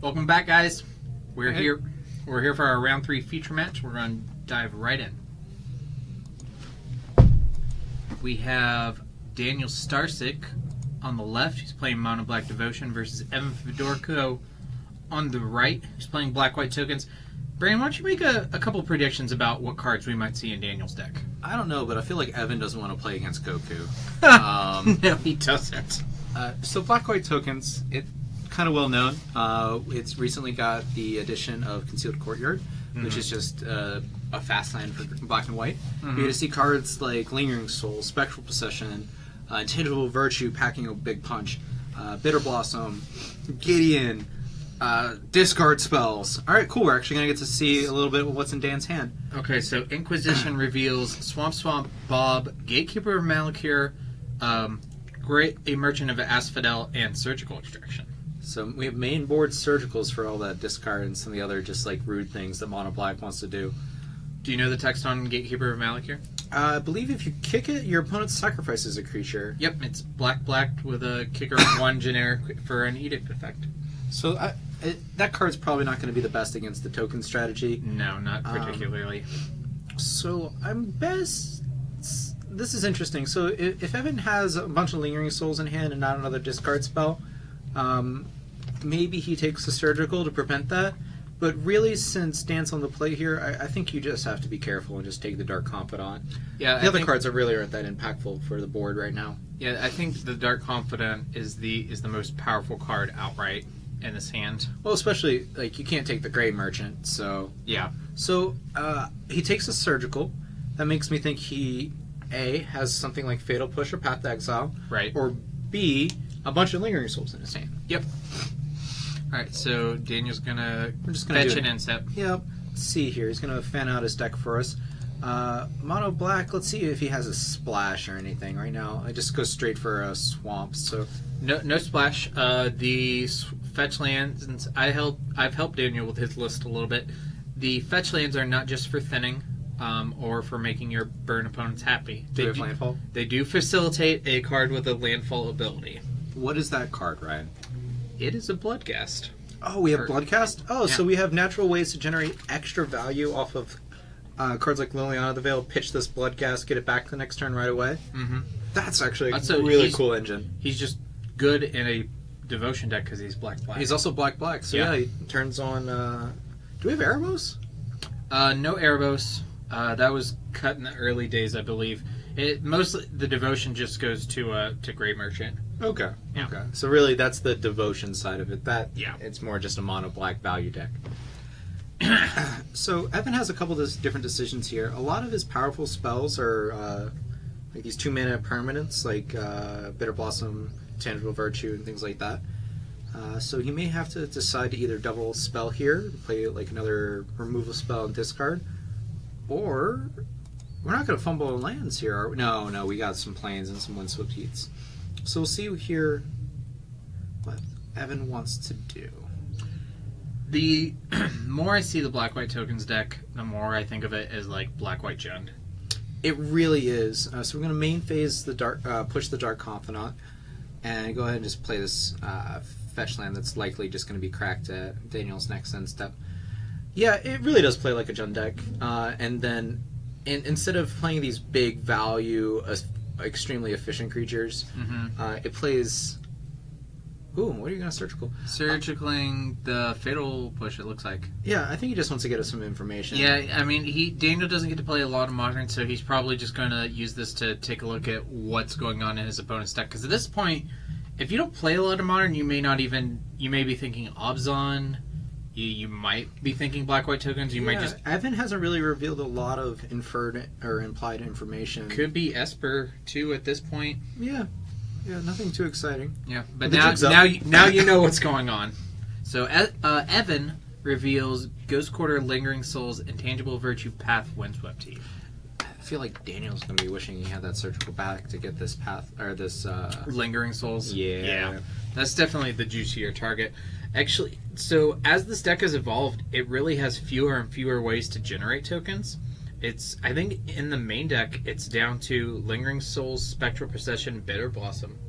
Welcome back, guys. We're here. We're here for our round 3 feature match. We're going to dive right in. We have Daniel Starsick on the left. He's playing Mono Black Devotion versus Evan Fedorko on the right. He's playing Black White Tokens. Brandon, why don't you make a couple predictions about what cards we might see in Daniel's deck? I don't know, but I feel like Evan doesn't want to play against Goku. No, he doesn't. So Black White Tokens, it's kind of well known. It's recently got the addition of Concealed Courtyard, which is just a fast land for Black and White. You're going to see cards like Lingering Soul, Spectral Possession, Intangible Virtue packing a big punch, Bitter Blossom, Gideon, discard spells. Alright, cool. We're actually going to get to see a little bit of what's in Dan's hand. Okay, so Inquisition reveals Swamp Bob, Gatekeeper of Malakir, a Merchant of Asphodel, and Surgical Extraction. So we have main board Surgicals for all that discard and some of the other just like rude things that Mono Black wants to do. Do you know the text on Gatekeeper of Malakir? I believe if you kick it, your opponent sacrifices a creature. Yep, it's black with a kicker of 1 generic for an edict effect. So that card's probably not going to be the best against the token strategy. No, not particularly. So I'm best... This is interesting. So if Evan has a bunch of Lingering Souls in hand and not another discard spell, maybe he takes the Surgical to prevent that. But really, since Dan's on the play here, I think you just have to be careful and just take the Dark Confidant. Yeah, the other cards really aren't that impactful for the board right now. Yeah, I think the Dark Confidant is the most powerful card outright in this hand. Well, especially, like, you can't take the Grey Merchant, so... Yeah. So, he takes a Surgical. That makes me think he, A, has something like Fatal Push or Path to Exile. Right. Or B, a bunch of Lingering Souls in his hand. Yep. Alright, so Daniel's gonna fetch an instep. Yep. Let's see here. He's gonna fan out his deck for us. Mono Black, let's see if he has a splash or anything. Right now, I just go straight for a swamp, so... No splash. The fetch lands, and I've helped Daniel with his list a little bit. The fetch lands are not just for thinning, or for making your burn opponents happy. Do they have landfall? They do facilitate a card with a landfall ability. What is that card, Ryan? It is a Bloodcast. Oh, we have Bloodcast? Oh, yeah. So we have natural ways to generate extra value off of cards like Liliana the Veil, pitch this Bloodcast, get it back the next turn right away? Mm-hmm. That's actually a really cool engine. He's just good in a Devotion deck because he's black. He's also black, so yeah he turns on... do we have Erebos? No Erebos. That was cut in the early days, I believe. Mostly the Devotion just goes to Grey Merchant. Okay. Yeah. Okay. So really, that's the Devotion side of it. It's more just a mono black value deck. So Evan has a couple of different decisions here. A lot of his powerful spells are like these 2-mana permanents, like Bitter Blossom, Tangible Virtue, and things like that. So he may have to decide to either double spell here, play like another removal spell and discard, or we're not going to fumble on lands here, are we? No, we got some planes and some Windswept Heats. So we'll see here what Evan wants to do. The more I see the Black-White Tokens deck, the more I think of it as like Black-White Jund. It really is. So we're going to main phase the push the Dark Confidant, and go ahead and just play this fetch land that's likely just going to be cracked at Daniel's next end step. Yeah, it really does play like a Jund deck, and then instead of playing these big value, extremely efficient creatures, it plays... Ooh, what are you going to surgical? Surgicaling the Fatal Push, it looks like. Yeah, I think he just wants to get us some information. Yeah, I mean, Daniel doesn't get to play a lot of Modern, so he's probably just going to use this to take a look at what's going on in his opponent's deck. Because at this point, if you don't play a lot of Modern, you may be thinking Obzon. You might be thinking Black-White Tokens. You might just... Evan hasn't really revealed a lot of inferred or implied information. Could be Esper, too, at this point. Yeah, nothing too exciting. Yeah, but now you know what's going on. So Evan reveals Ghost Quarter, Lingering Souls, Intangible Virtue, Path, Windswept Heat. I feel like Daniel's going to be wishing he had that surgical back to get this path, or this... Lingering Souls? Yeah. That's definitely the juicier target. Actually, so as this deck has evolved, it really has fewer and fewer ways to generate tokens. I think in the main deck, it's down to Lingering Souls, Spectral Procession, Bitter Blossom.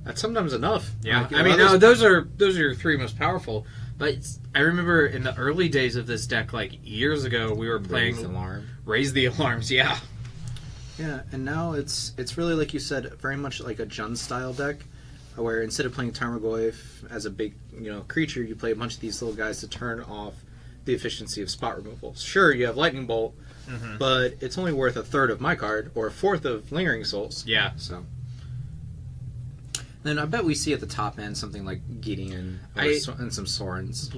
That's sometimes enough. Yeah, I mean, those are your 3 most powerful. But I remember in the early days of this deck, like years ago, we were playing Raise the Alarms, yeah. Yeah, and now it's really, like you said, very much like a Jund style deck, where instead of playing Tarmogoyf as a big creature, you play a bunch of these little guys to turn off the efficiency of spot removal. Sure, you have Lightning Bolt, but it's only worth a third of my card or a fourth of Lingering Souls. Yeah. So then I bet we see at the top end something like Gideon and some Sorens.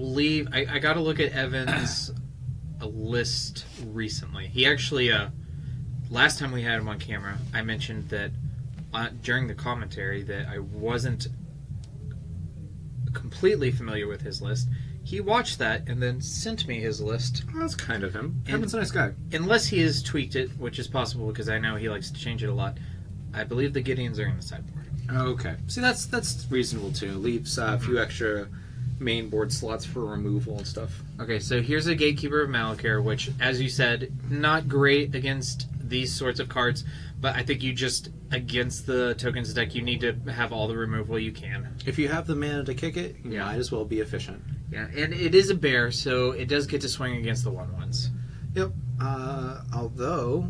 I got to look at Evan's list recently. He actually, last time we had him on camera, I mentioned that during the commentary that I wasn't completely familiar with his list. He watched that and then sent me his list. Well, that's kind of him. Evan's a nice guy. Unless he has tweaked it, which is possible because I know he likes to change it a lot. I believe the Gideons are in the sideboard. Okay. See, that's reasonable too. Leaves a few extra main board slots for removal and stuff. Okay, so here's a Gatekeeper of Malakir, which, as you said, not great against these sorts of cards, but I think you just, against the tokens deck, you need to have all the removal you can. If you have the mana to kick it, you might as well be efficient. Yeah, and it is a bear, so it does get to swing against the 1/1s. Yep. Although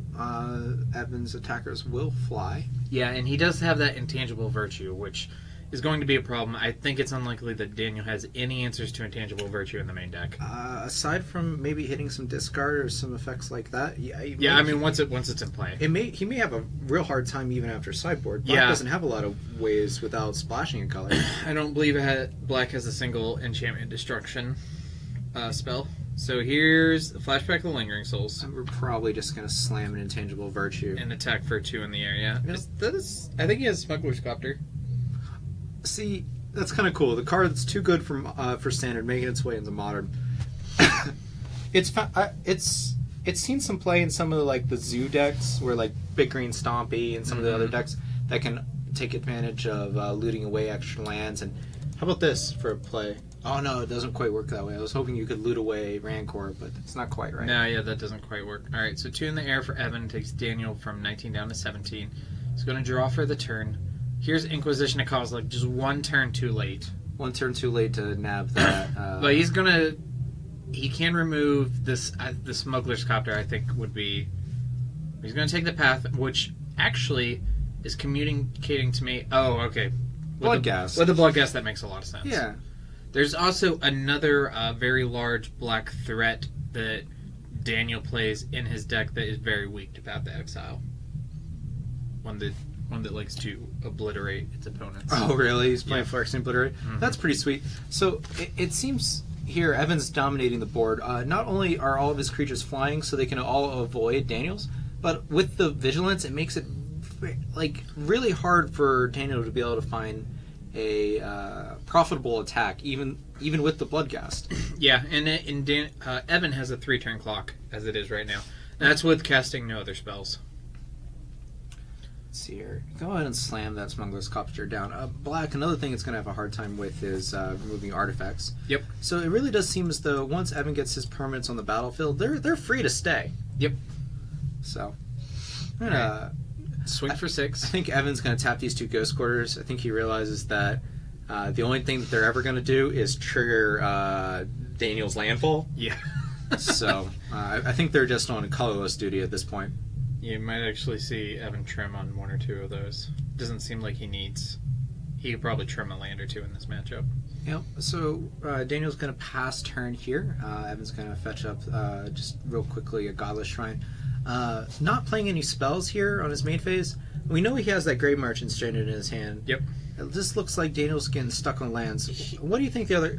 Evan's attackers will fly. Yeah, and he does have that intangible virtue, which is going to be a problem. I think it's unlikely that Daniel has any answers to intangible virtue in the main deck. Aside from maybe hitting some discard or some effects like that, I mean, once it's in play, he may have a real hard time even after sideboard. Black doesn't have a lot of ways without splashing a color. I don't believe Black has a single enchantment destruction spell. So here's the flashback of the Lingering Souls. We're probably just going to slam an intangible virtue and attack for 2 in the air. Yeah, I think he has Smuggler's Copter. See, that's kind of cool. The card that's too good for standard, making its way into modern. It's seen some play in some of the zoo decks, where like Big Green Stompy and some of the other decks that can take advantage of looting away extra lands. And how about this for a play? Oh no, it doesn't quite work that way. I was hoping you could loot away Rancor, but it's not quite right. No, yeah, that doesn't quite work. All right, so 2 in the air for Evan takes Daniel from 19 down to 17. He's going to draw for the turn. Here's Inquisition of Kozilek, just 1 turn too late. 1 turn too late to nab that. But he can remove this. The Smuggler's Copter, I think, would be. He's going to take the path, which actually is communicating to me. Oh, okay. Bloodghast. With the Bloodghast, that makes a lot of sense. Yeah. There's also another very large black threat that Daniel plays in his deck that is very weak to Path to Exile. One that likes to obliterate its opponents. Oh, really? He's playing Flex and Obliterate? Mm-hmm. That's pretty sweet. So, it seems here Evan's dominating the board. Not only are all of his creatures flying so they can all avoid Daniel's, but with the Vigilance, it makes it really hard for Daniel to be able to find a profitable attack, even with the Bloodghast. Yeah, and Evan has a 3-turn clock, as it is right now. That's with casting no other spells. Let's see here. Go ahead and slam that Smuggler's Copter down. Black, another thing it's going to have a hard time with is removing artifacts. Yep. So it really does seem as though once Evan gets his permanents on the battlefield, they're free to stay. Yep. So, I'm going to... Swing for 6. I think Evan's going to tap these 2 Ghost Quarters. I think he realizes that the only thing that they're ever going to do is trigger Daniel's landfall. Yeah. So I think they're just on colorless duty at this point. You might actually see Evan trim on 1 or 2 of those. Doesn't seem like he needs. He could probably trim a land or 2 in this matchup. Yep. So Daniel's going to pass turn here. Evan's going to fetch up just real quickly a Godless Shrine. Not playing any spells here on his main phase. We know he has that Grave Merchant stranded in his hand. Yep. It just looks like Daniel's getting stuck on lands. What do you think the other...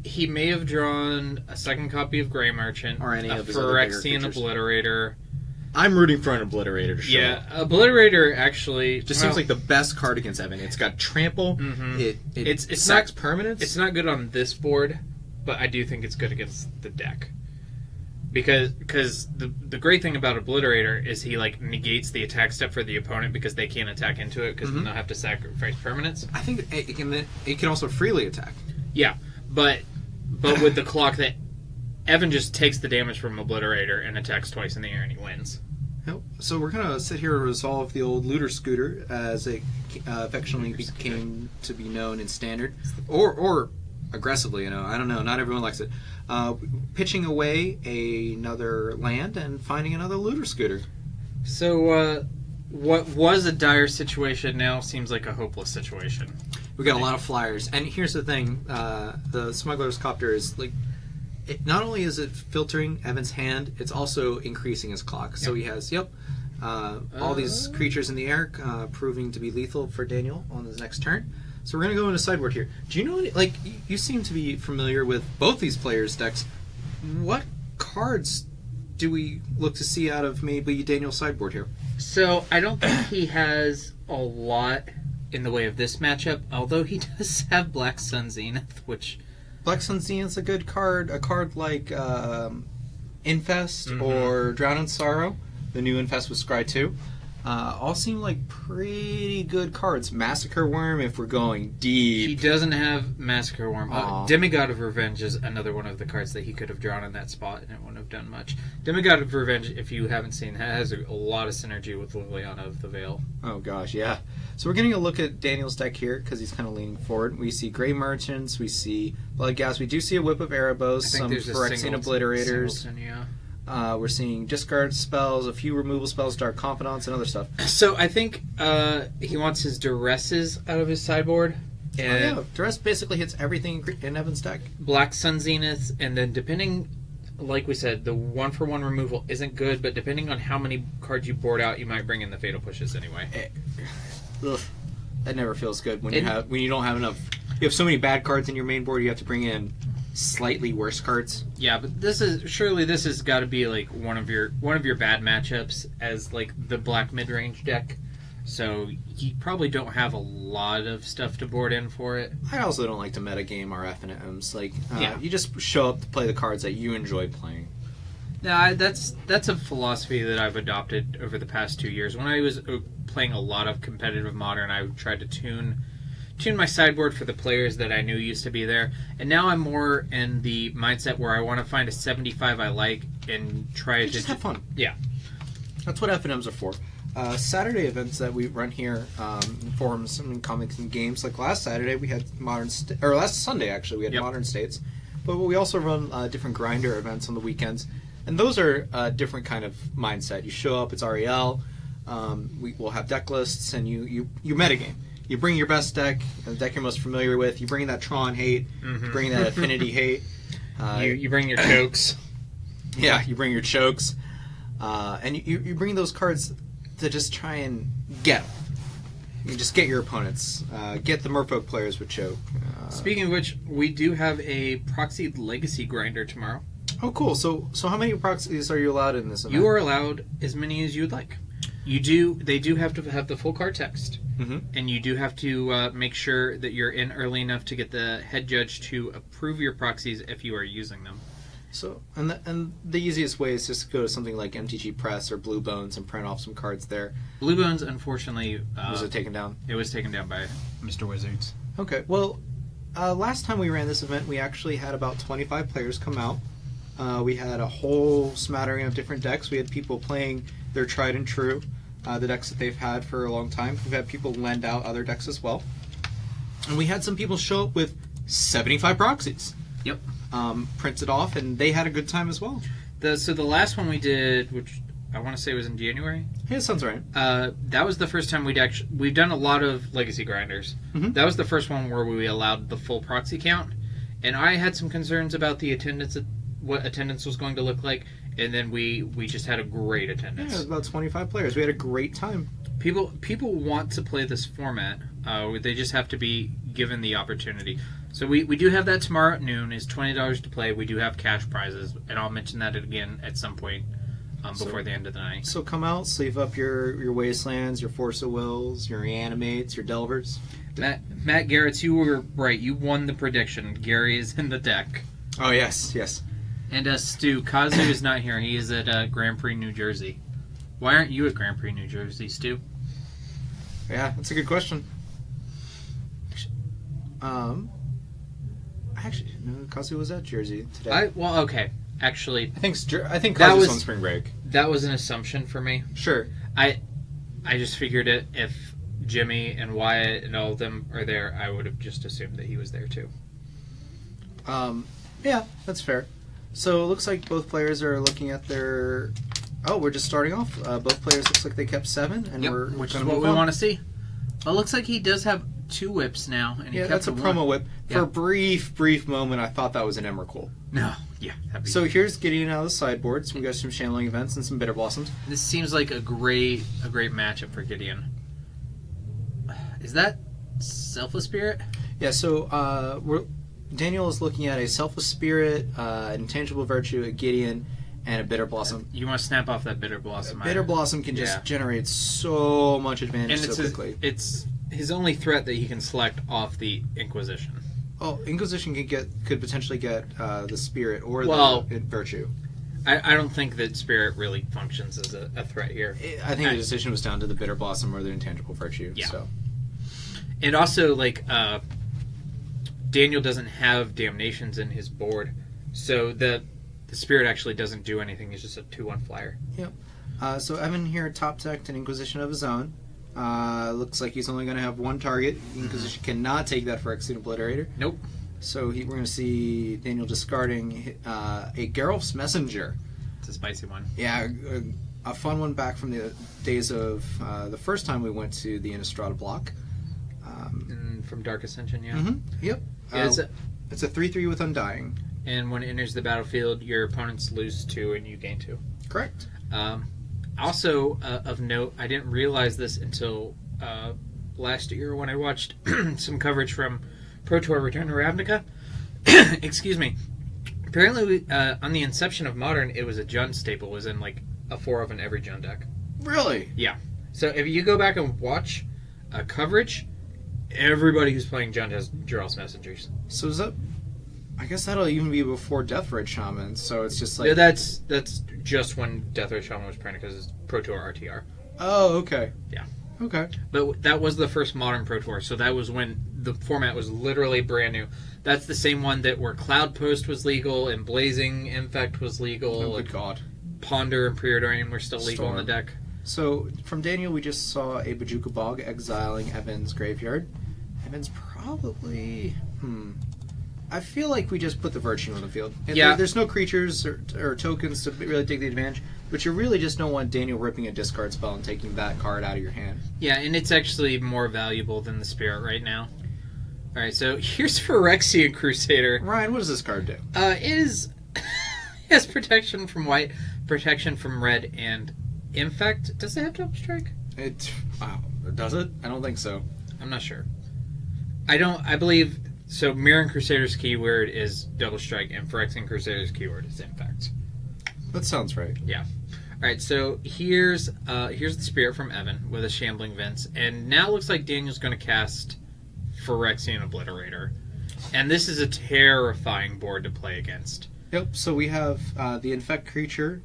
He may have drawn a 2nd copy of Grey Merchant. Or any of his other bigger Phyrexian creatures. Obliterator. I'm rooting for an Obliterator to show up. Obliterator actually... Just seems like the best card against Evan. It's got Trample. Mm-hmm. It sacks permanents. It's not good on this board, but I do think it's good against the deck. Because the great thing about Obliterator is he negates the attack step for the opponent because they can't attack into it because then they'll have to sacrifice permanents. I think it can also freely attack. Yeah, but with the clock that Evan just takes the damage from Obliterator and attacks twice in the air and he wins. Yep. So we're going to sit here and resolve the old Looter Scooter as it affectionately became to be known in Standard. Or aggressively. I don't know. Not everyone likes it. Pitching away another land and finding another looter scooter. So, what was a dire situation now seems like a hopeless situation. We got a lot of flyers, and here's the thing: the smuggler's copter is not only is it filtering Evan's hand, it's also increasing his clock. So he has all these creatures in the air, proving to be lethal for Daniel on his next turn. So we're gonna go into sideboard here. Do you know you seem to be familiar with both these players' decks? What cards do we look to see out of maybe Daniel's sideboard here? So I don't think he has a lot in the way of this matchup, although he does have Black Sun Zenith, which... Black Sun Zenith's a good card. A card like Infest or Drown in Sorrow, the new Infest with Scry 2. All seem like pretty good cards. Massacre Worm, if we're going deep. He doesn't have Massacre Worm. Demigod of Revenge is another one of the cards that he could have drawn in that spot, and it wouldn't have done much. Demigod of Revenge, if you haven't seen, has a lot of synergy with Liliana of the Veil. Oh gosh, yeah. So we're getting a look at Daniel's deck here, because he's kind of leaning forward. We see Grey Merchants, we see Blood Gas, we do see a Whip of Erebos, some Phyrexian Obliterators. Singleton, yeah. We're seeing discard spells, a few removal spells, Dark Confidants, and other stuff. So I think he wants his Duresses out of his sideboard. And Duress basically hits everything in Evan's deck. Black Sun Zenith, and then depending, like we said, the 1-for-1 removal isn't good, but depending on how many cards you board out, you might bring in the Fatal Pushes anyway. That never feels good when you don't have enough. You have so many bad cards in your main board, you have to bring in slightly worse cards. Yeah, but this has got to be like one of your bad matchups as like the black mid-range deck. So you probably don't have a lot of stuff to board in for it. I also don't like to metagame our FNMs. You just show up to play the cards that you enjoy playing. Yeah, that's a philosophy that I've adopted over the past 2 years. When I was playing a lot of competitive Modern, I tried to tune my sideboard for the players that I knew used to be there. And now I'm more in the mindset where I want to find a 75 I like and try to just have fun. Yeah. That's what FNMs are for. Saturday events that we run here, in forums and comics and games. Like last Saturday we had last Sunday actually we had Modern States. But we also run different grinder events on the weekends. And those are a different kind of mindset. You show up, it's REL, we'll have deck lists, and you metagame. You bring your best deck, the deck you're most familiar with. You bring that Tron hate. You bring that Affinity hate. You bring your chokes. Yeah, you bring your chokes. And you bring those cards to just try and get them. You just get your opponents. Get the Merfolk players with choke. Speaking of which, we do have a Proxy Legacy Grinder tomorrow. Oh, cool. So how many proxies are you allowed in this event? You are allowed as many as you would like. They do have to have the full card text. And you do have to make sure that you're in early enough to get the head judge to approve your proxies if you are using them. So, and the easiest way is just to go to something like MTG Press or Blue Bones and print off some cards there. Blue Bones, unfortunately... was it taken down? It was taken down by Mr. Wizards. Okay, well, last time we ran this event, we actually had about 25 players come out. We had a whole smattering of different decks. We had people playing their tried and true, the decks that they've had for a long time. We've had people lend out other decks as well. And we had some people show up with 75 proxies. Yep. Printed off, and they had a good time as well. So the last one we did, which I want to say was in January. Yeah, sounds right. That was the first time we've done a lot of Legacy Grinders. That was the first one where we allowed the full proxy count. And I had some concerns about the attendance, what attendance was going to look like. And then we just had a great attendance. Yeah, it was about 25 players. We had a great time. People want to play this format. They just have to be given the opportunity. So we do have that tomorrow at noon. It's $20 to play. We do have cash prizes, and I'll mention that again at some point before the end of the night. So come out, sleeve up your Wastelands, your Force of Wills, your Reanimates, your Delvers. Matt Garrett's, you were right. You won the prediction. Gary is in the deck. Oh, yes. And Stu, Kazu is not here. He is at Grand Prix, New Jersey. Why aren't you at Grand Prix, New Jersey, Stu? Yeah, that's a good question. Actually, no, Kazu was at Jersey today. Okay. Actually, I think Kazu's on spring break. That was an assumption for me. Sure. I just figured it. If Jimmy and Wyatt and all of them are there, I would have just assumed that he was there too. Yeah, that's fair. So it looks like both players are looking at their... Oh, we're just starting off. Both players looks like they kept 7, and we're which going is to what we want to see. Well, it looks like he does have 2 whips now, and he kept that's a one. promo whip. Yeah. For a brief moment, I thought that was an Emrakul. No, yeah. So here's Gideon out of the sideboard. So we got some Shambling Events and some Bitter Blossoms. This seems like a great matchup for Gideon. Is that Selfless Spirit? Yeah, so Daniel is looking at a Selfless Spirit, Intangible Virtue, a Gideon, and a Bitter Blossom. You want to snap off that Bitter Blossom. Bitter Blossom can just generate so much advantage and so quickly. It's his only threat that he can select off the Inquisition. Oh, Inquisition could potentially get the Spirit or the Virtue. I don't think that Spirit really functions as a threat here. I think the decision was down to the Bitter Blossom or the Intangible Virtue. Yeah. So. And also, Daniel doesn't have Damnations in his board, so the Spirit actually doesn't do anything. He's just a 2/1 flyer. Yep. So Evan here top decked an Inquisition of his own. Looks like he's only going to have one target. Inquisition cannot take that for Exceed Obliterator. Nope. So we're going to see Daniel discarding a Geralf's Messenger. It's a spicy one. Yeah, a fun one back from the days of the first time we went to the Innistrada block. And from Dark Ascension, yeah. Mm-hmm. Yep. Yeah, it's a 3/3 with Undying. And when it enters the battlefield, your opponents lose 2 and you gain 2. Correct. Also, of note, I didn't realize this until last year when I watched some coverage from Pro Tour Return to Ravnica. Excuse me. Apparently, on the inception of Modern, it was a Jund staple. It was in a 4 of in every Jund deck. Really? Yeah. So if you go back and watch coverage, everybody who's playing Jund has Geralf's Messengers. So is that... I guess that'll even be before Deathred Shaman, so it's just like... Yeah, that's just when Deathred Shaman was printed, because it's Pro Tour RTR. Oh, okay. Yeah. Okay. But that was the first Modern Pro Tour, so that was when the format was literally brand new. That's the same one where Cloud Post was legal, and Blazing Infect was legal. Oh, good God. Ponder and Preordain were still legal in the deck. So, from Daniel, we just saw a Bajuka Bog exiling Evan's graveyard. Evan's probably... I feel like we just put the Virtue on the field. Yeah. There's no creatures or tokens to really take the advantage, but you really just don't want Daniel ripping a discard spell and taking that card out of your hand. Yeah, and it's actually more valuable than the Spirit right now. Alright, so here's Phyrexian Crusader. Ryan, what does this card do? It has protection from white, protection from red, and Infect. Does it have Double Strike? Wow. Does it? I don't think so. I'm not sure. I believe... So, Mirran Crusader's keyword is Double Strike, and Phyrexian Crusader's keyword is Infect. That sounds right. Yeah. Alright, so here's the Spirit from Evan with a Shambling Vents, and now it looks like Daniel's going to cast Phyrexian Obliterator. And this is a terrifying board to play against. Yep, so we have the Infect creature.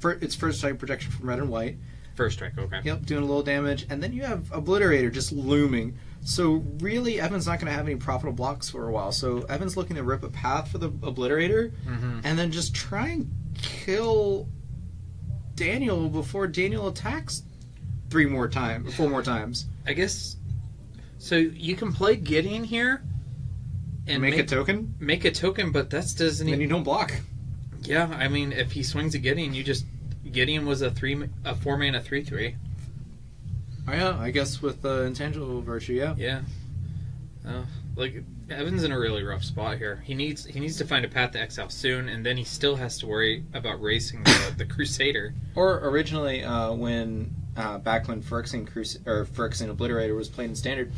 It's first strike protection from red and white. First strike, okay. Yep, doing a little damage. And then you have Obliterator just looming. So really, Evan's not going to have any profitable blocks for a while. So Evan's looking to rip a path for the Obliterator, and then just try and kill Daniel before Daniel attacks 4 more times. I guess... So you can play Gideon here, and make a token? Make a token, but that doesn't... Then you don't block. Yeah, I mean, if he swings a Gideon, Gideon was a 4-mana 3/3. Oh yeah, I guess with Intangible Virtue, yeah. Yeah. Evan's in a really rough spot here. He needs to find a path to exile soon, and then he still has to worry about racing the Crusader. Or originally, back when Phyrexian Obliterator was played in Standard,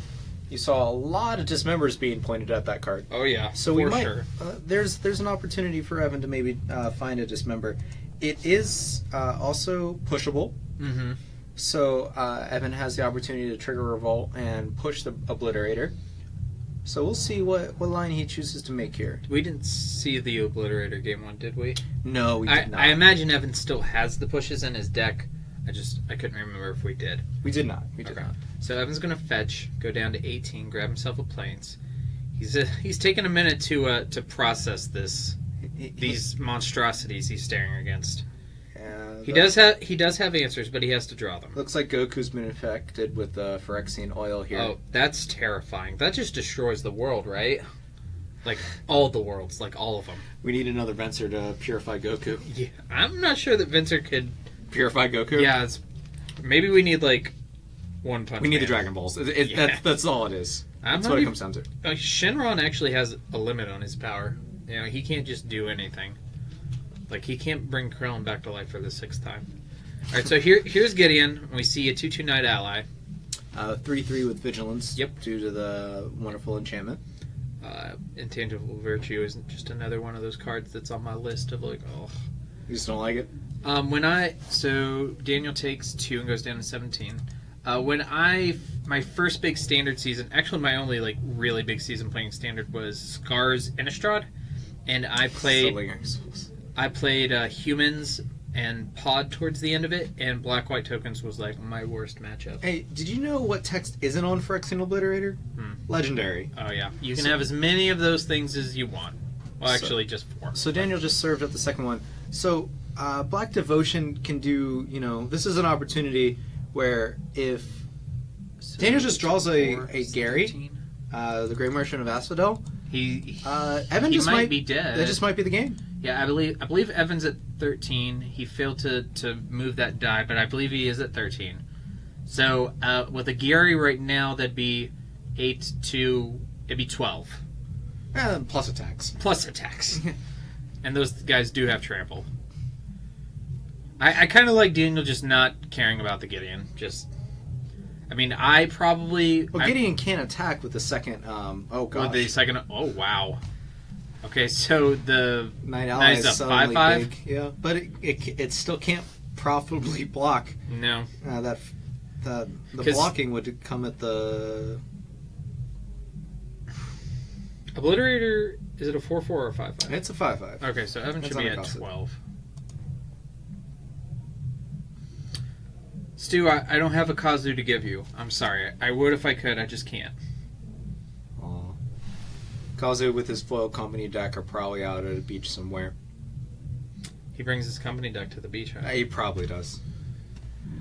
you saw a lot of dismembers being pointed at that card. Oh yeah, so for sure. There's an opportunity for Evan to maybe find a dismember. It is also pushable. Mm-hmm. So Evan has the opportunity to trigger Revolt and push the Obliterator. So we'll see what line he chooses to make here. We didn't see the Obliterator game 1, did we? No, we did not. I imagine Evan still has the pushes in his deck. I couldn't remember if we did. We did not. We did not. So Evan's going to fetch, go down to 18, grab himself a Plains. He's taken a minute to process these monstrosities he's staring against. He does have answers, but he has to draw them. Looks like Goku's been infected with Phyrexian oil here. Oh, that's terrifying. That just destroys the world, right? Like, all the worlds, like all of them. We need another Venser to purify Goku. Yeah, I'm not sure that Venser could... Purify Goku? Yeah, maybe we need, like, One Punch We need Man. the Dragon Balls. That's all it is. That's what it comes down to. Shenron actually has a limit on his power. You know, he can't just do anything. Like, he can't bring Krillin back to life for the 6th time. Alright, so here's Gideon. We see a 2/2 Night Ally. 3/3 with Vigilance. Yep. Due to the wonderful enchantment. Intangible Virtue is just another one of those cards that's on my list of, like, oh. You just don't like it? So Daniel takes 2 and goes down to 17. My first big standard season, actually my only like really big season playing standard was Scars Innistrad, and I played Humans and Pod towards the end of it, and Black-White Tokens was like my worst matchup. Hey, did you know what text isn't on Phyrexian Obliterator? Legendary. Oh yeah, you can have as many of those things as you want. Well, actually, just 4. So Daniel just served up the second one. So Black Devotion can do, this is an opportunity where if Daniel just draws a Gary, the Grey Merchant of Asphodel, Evan just might be dead. That just might be the game. Yeah, I believe Evan's at 13. He failed to move that die, but I believe he is at 13. So with a Gary right now, that'd be 8 to... It'd be 12. Plus attacks. Plus attacks. And those guys do have trample. I kind of like Daniel just not caring about the Gideon. I probably... Well, Gideon can't attack with the second... oh, gosh. With the second... Oh, wow. Okay, so the... Night Ally is a 5/5. Big, yeah, but it still can't profitably block. No. The blocking would come at the... Obliterator, is it a 4/4 or a 5/5? It's a 5/5. Okay, so Evan should be at 12. Stu, I don't have a Kazu to give you. I'm sorry. I would if I could. I just can't. Aww. Kazu with his foil company deck are probably out at a beach somewhere. He brings his company deck to the beach, right? He probably does.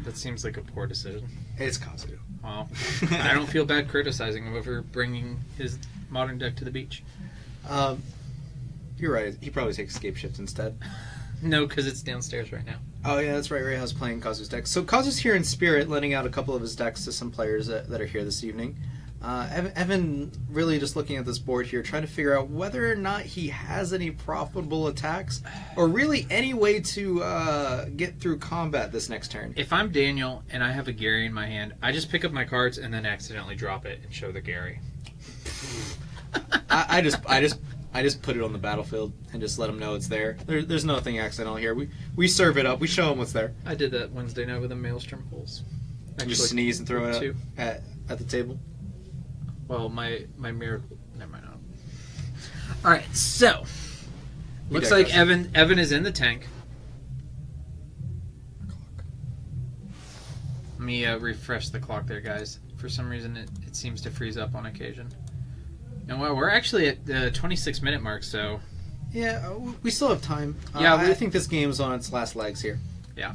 That seems like a poor decision. It's Kazu. Well, I don't feel bad criticizing him over bringing his modern deck to the beach. You're right. He probably takes Escape Shift instead. No, because it's downstairs right now. Oh, yeah, that's right. Rayhaw's playing Kazu's deck. So Kazu's here in spirit, lending out a couple of his decks to some players that are here this evening. Evan really just looking at this board here, trying to figure out whether or not he has any profitable attacks, or really any way to get through combat this next turn. If I'm Daniel and I have a Gary in my hand, I just pick up my cards and then accidentally drop it and show the Gary. I just put it on the battlefield and just let them know it's there. There's nothing accidental here. We serve it up. We show them what's there. I did that Wednesday night with a Maelstrom Pulse. Just sneeze and throw it up at the table. Well, my miracle. Never mind. All right, so looks like Evan is in the tank. Let me refresh the clock there, guys. For some reason, it seems to freeze up on occasion. And well, we're actually at the 26-minute mark, so... Yeah, we still have time. Yeah, I think this game's on its last legs here. Yeah.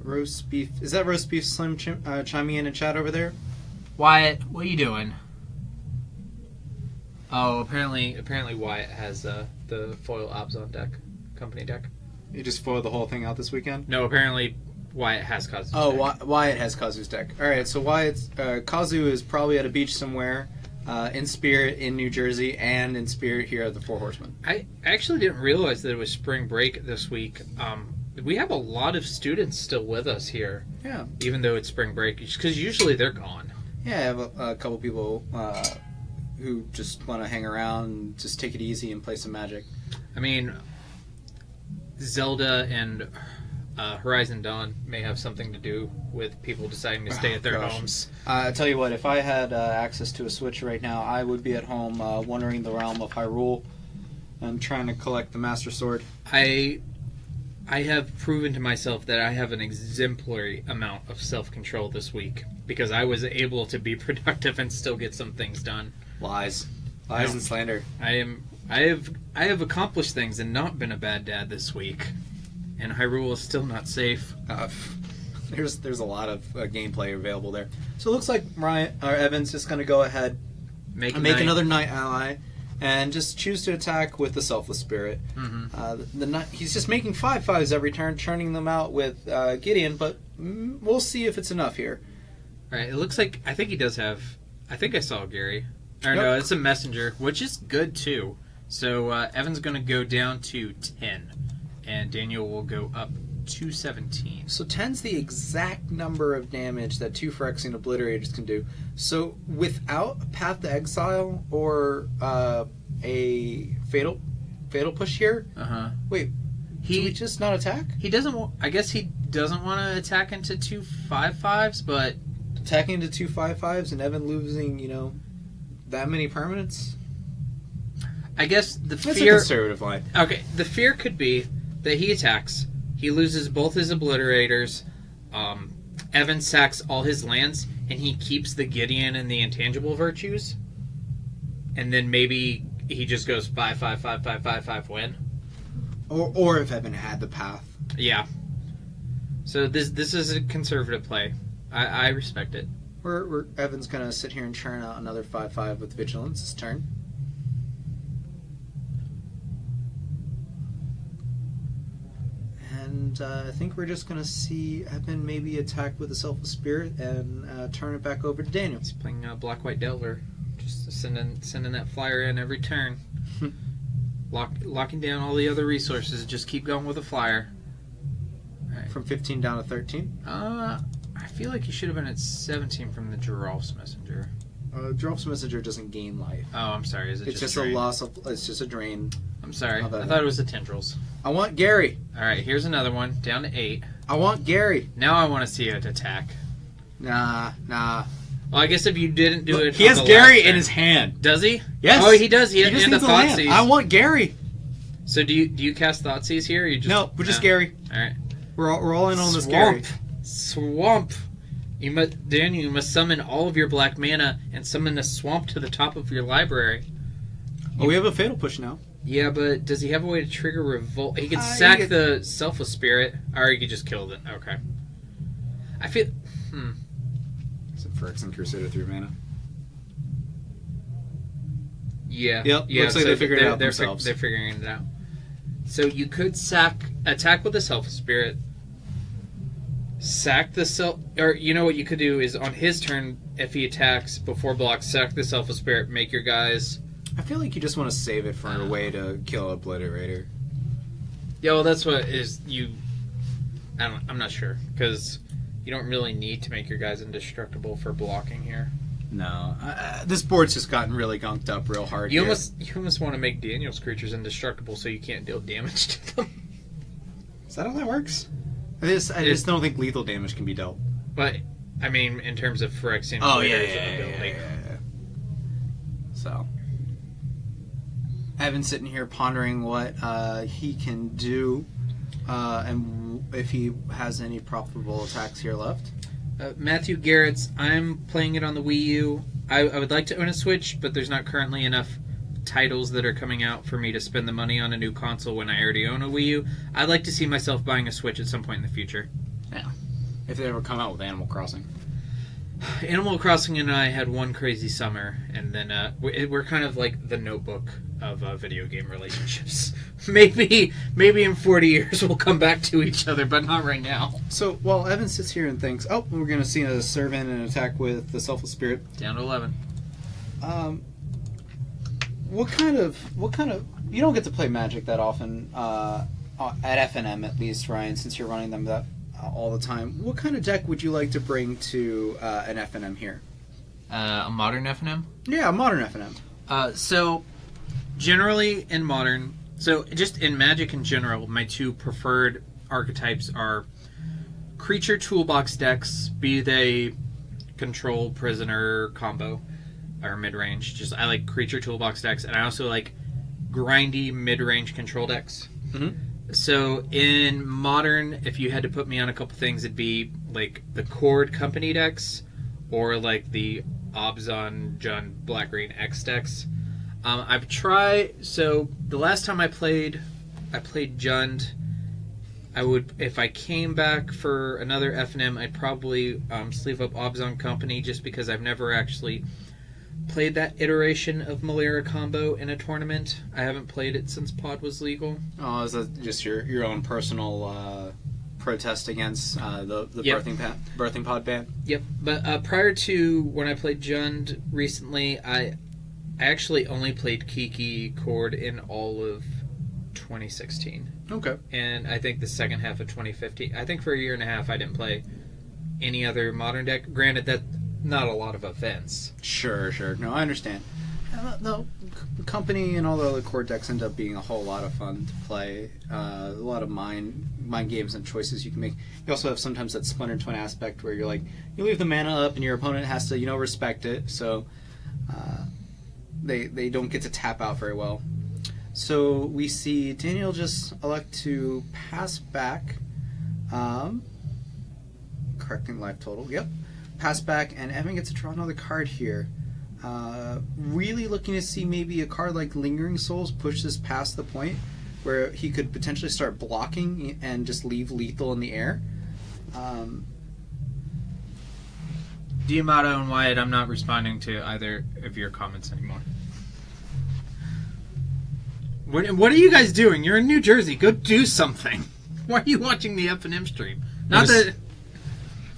Roast beef. Is that roast beef Slim chiming in chat over there? Wyatt, what are you doing? Oh, apparently Wyatt has the foil Abzon deck, company deck. You just foiled the whole thing out this weekend? No, apparently Wyatt has Kazu's deck. Oh, Wyatt has Kazu's deck. All right, so Kazu is probably at a beach somewhere, in spirit in New Jersey, and in spirit here at the Four Horsemen. I actually didn't realize that it was spring break this week. We have a lot of students still with us here. Yeah. Even though it's spring break, because usually they're gone. Yeah, I have a couple people who just want to hang around and just take it easy and play some Magic. I mean, Zelda and Horizon Dawn may have something to do with people deciding to stay at their homes. I tell you what, if I had access to a Switch right now, I would be at home wandering the realm of Hyrule and trying to collect the Master Sword. I have proven to myself that I have an exemplary amount of self-control this week because I was able to be productive and still get some things done. Lies and slander. I have accomplished things and not been a bad dad this week, and Hyrule is still not safe. There's a lot of gameplay available there. So it looks like Evan's just going to go ahead, Make another knight ally, and just choose to attack with the Selfless Spirit. He's just making 5/5s every turn, churning them out with Gideon, but we'll see if it's enough here. Right, it looks like, I think he does have, I think I saw Gary. Or Nope. no, it's a messenger, which is good too. So Evan's going to go down to 10, and Daniel will go up to 17. So 10's the exact number of damage that 2 Phyrexian Obliterators can do. So without Path to Exile or a Fatal Push here, wait, do we just not attack? He doesn't I guess he doesn't want to attack into 2 5/5s, but... Attacking into 2 5/5s and Evan losing, that many permanents? I guess the That's fear... a conservative line. Okay, the fear could be that he attacks, he loses both his Obliterators, Evan sacks all his lands, and he keeps the Gideon and the Intangible Virtues, and then maybe he just goes 5/5 win. Or if Evan had the path. Yeah. So this is a conservative play. I respect it. Evan's going to sit here and churn out another 5/5 with Vigilance this turn. And I think we're just going to see Evan maybe attack with the Selfless Spirit and turn it back over to Daniel. He's playing Black-White Delver. Just sending that flyer in every turn. Locking down all the other resources. Just keep going with the flyer. Right. From 15 down to 13? I feel like he should have been at 17 from the Giraffe's Messenger. Giraffe's Messenger doesn't gain life. Oh, I'm sorry. Is it It's just a loss of... It's just a drain. I'm sorry. I thought it was the Tendrils. I want Gary. All right, here's another one. Down to 8. I want Gary. Now I want to see it attack. Nah. Well, I guess if you didn't do it... He has Gary in his hand. Does he? Yes. Oh, he does. He just and needs the a land. Thoughtseize. I want Gary. So do you cast Thoughtseize here? Or you just, No, we're just Gary. All right. We're all in on this Gary. Swamp. Daniel, you must summon all of your black mana and summon a swamp to the top of your library. Oh, we have a Fatal Push now. Yeah, but does he have a way to trigger Revolt? He could sack the Selfless Spirit, or he could just kill it. Okay. I feel... Is it Phyrexian Crusader 3 mana? Yeah. Yep, looks like they figured it out they're themselves. They're figuring it out. So you could attack with the Selfless Spirit, sack the or you know what you could do is on his turn, if he attacks before blocks, sack the Selfless Spirit, make your guys... I feel like you just want to save it for a way to kill Obliterator. Yeah, well, that's what is you... I'm not sure, because you don't really need to make your guys indestructible for blocking here. No, this board's just gotten really gunked up real hard. You almost want to make Daniel's creatures indestructible so you can't deal damage to them. Is that how that works? I just don't think lethal damage can be dealt. But I mean, in terms of Phyrexian ability. So, Evan's sitting here pondering what he can do, and if he has any profitable attacks here left. Matthew Garrett's, I'm playing it on the Wii U. I would like to own a Switch, but there's not currently enough titles that are coming out for me to spend the money on a new console when I already own a Wii U. I'd like to see myself buying a Switch at some point in the future. Yeah. If they ever come out with Animal Crossing. Animal Crossing and I had one crazy summer, and then we're kind of like the Notebook of video game relationships. Maybe in 40 years we'll come back to each other, but not right now. So while Evan sits here and thinks, "Oh, we're going to see a servant and attack with the Selfless Spirit," down to 11. What kind of you don't get to play Magic that often at FNM at least, Ryan, since you're running them that all the time. What kind of deck would you like to bring to an FNM here? A modern FNM? Yeah, a modern FNM. So generally in modern, so just in Magic in general, my two preferred archetypes are creature toolbox decks, be they control, prisoner, combo, or mid-range. Just I like creature toolbox decks, and I also like grindy mid-range control decks. Mm-hmm. So in modern, if you had to put me on a couple things, it'd be like the Cord Company decks, or like the Obzon Jund Black-Green X decks. I've tried. So the last time I played Jund. I would, if I came back for another FNM, I'd probably sleeve up Obzon Company, just because I've never actually played that iteration of Malera combo in a tournament. I haven't played it since pod was legal. Oh, is that just your own personal protest against the Yep. birthing pod ban? Yep, but prior to when I played Jund recently, I actually only played Kiki Cord in all of 2016. Okay. And I think the second half of 2015. I think for a year and a half I didn't play any other modern deck. Granted, that not a lot of events. Sure. No, I understand. The company and all the other core decks end up being a whole lot of fun to play. A lot of mind games and choices you can make. You also have sometimes that Splinter Twin aspect where you're like, you leave the mana up and your opponent has to, respect it. So they don't get to tap out very well. So we see Daniel just elect to pass back. Correcting life total. Yep. Pass back, and Evan gets to draw another card here. Really looking to see maybe a card like Lingering Souls push this past the point where he could potentially start blocking and just leave lethal in the air. Diamato and Wyatt, I'm not responding to either of your comments anymore. What are you guys doing? You're in New Jersey. Go do something. Why are you watching the F&M stream?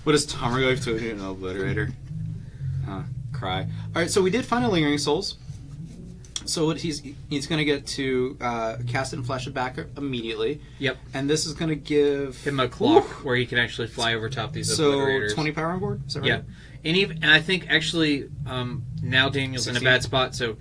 What is Tomargo to an obliterator? Cry. All right, so we did find a Lingering Souls. So what he's going to get to cast it and flash it back immediately. Yep. And this is going to give him a clock where he can actually fly over top these obliterators. So 20 power on board? Is that right? Yeah. And I think actually now Daniel's 16. In a bad spot. So